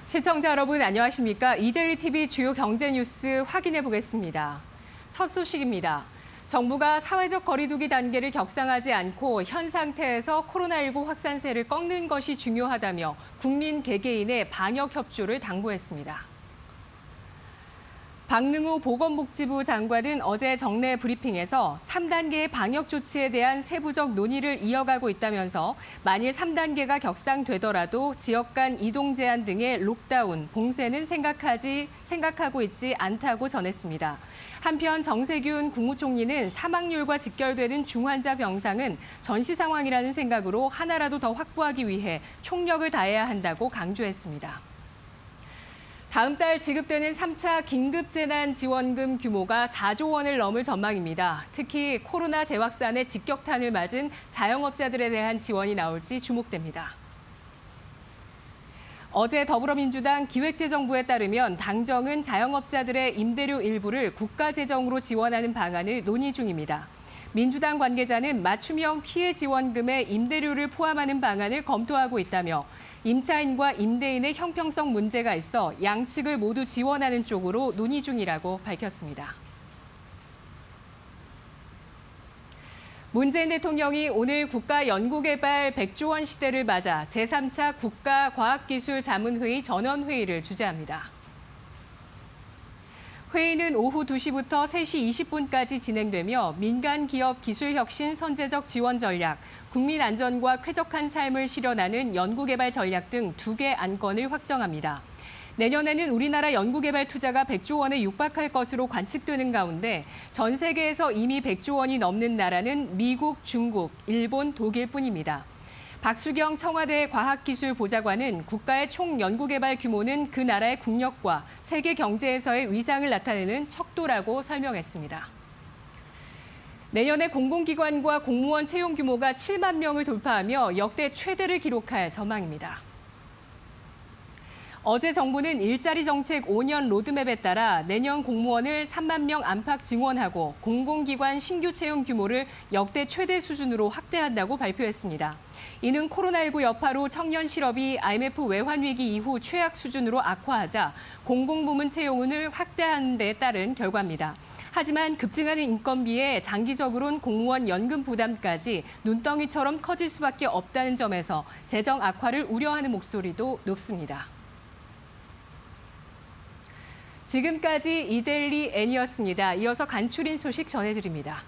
시청자 여러분 안녕하십니까? 이데일리 TV 주요 경제 뉴스 확인해 보겠습니다. 첫 소식입니다. 정부가 사회적 거리두기 단계를 격상하지 않고 현 상태에서 코로나19 확산세를 꺾는 것이 중요하다며 국민 개개인의 방역 협조를 당부했습니다. 박능우 보건복지부 장관은 어제 정례 브리핑에서 3단계의 방역 조치에 대한 세부적 논의를 이어가고 있다면서 만일 3단계가 격상되더라도 지역 간 이동 제한 등의 록다운, 봉쇄는 생각하고 있지 않다고 전했습니다. 한편 정세균 국무총리는 사망률과 직결되는 중환자 병상은 전시 상황이라는 생각으로 하나라도 더 확보하기 위해 총력을 다해야 한다고 강조했습니다. 다음 달 지급되는 3차 긴급재난지원금 규모가 4조 원을 넘을 전망입니다. 특히 코로나 재확산의 직격탄을 맞은 자영업자들에 대한 지원이 나올지 주목됩니다. 어제 더불어민주당 기획재정부에 따르면 당정은 자영업자들의 임대료 일부를 국가재정으로 지원하는 방안을 논의 중입니다. 민주당 관계자는 맞춤형 피해 지원금에 임대료를 포함하는 방안을 검토하고 있다며 임차인과 임대인의 형평성 문제가 있어 양측을 모두 지원하는 쪽으로 논의 중이라고 밝혔습니다. 문재인 대통령이 오늘 국가연구개발 100조 원 시대를 맞아 제3차 국가과학기술자문회의 전원회의를 주재합니다. 회의는 오후 2시부터 3시 20분까지 진행되며 민간 기업 기술혁신 선제적 지원 전략, 국민 안전과 쾌적한 삶을 실현하는 연구개발 전략 등 2개 안건을 확정합니다. 내년에는 우리나라 연구개발 투자가 100조 원에 육박할 것으로 관측되는 가운데 전 세계에서 이미 100조 원이 넘는 나라는 미국, 중국, 일본, 독일뿐입니다. 박수경 청와대 과학기술보좌관은 국가의 총 연구개발 규모는 그 나라의 국력과 세계 경제에서의 위상을 나타내는 척도라고 설명했습니다. 내년에 공공기관과 공무원 채용 규모가 7만 명을 돌파하며 역대 최대를 기록할 전망입니다. 어제 정부는 일자리 정책 5년 로드맵에 따라 내년 공무원을 3만 명 안팎 증원하고 공공기관 신규 채용 규모를 역대 최대 수준으로 확대한다고 발표했습니다. 이는 코로나19 여파로 청년 실업이 IMF 외환위기 이후 최악 수준으로 악화하자 공공부문 채용을 확대하는 데 따른 결과입니다. 하지만 급증하는 인건비에 장기적으로는 공무원 연금 부담까지 눈덩이처럼 커질 수밖에 없다는 점에서 재정 악화를 우려하는 목소리도 높습니다. 지금까지 이데일리 N이었습니다. 이어서 간추린 소식 전해드립니다.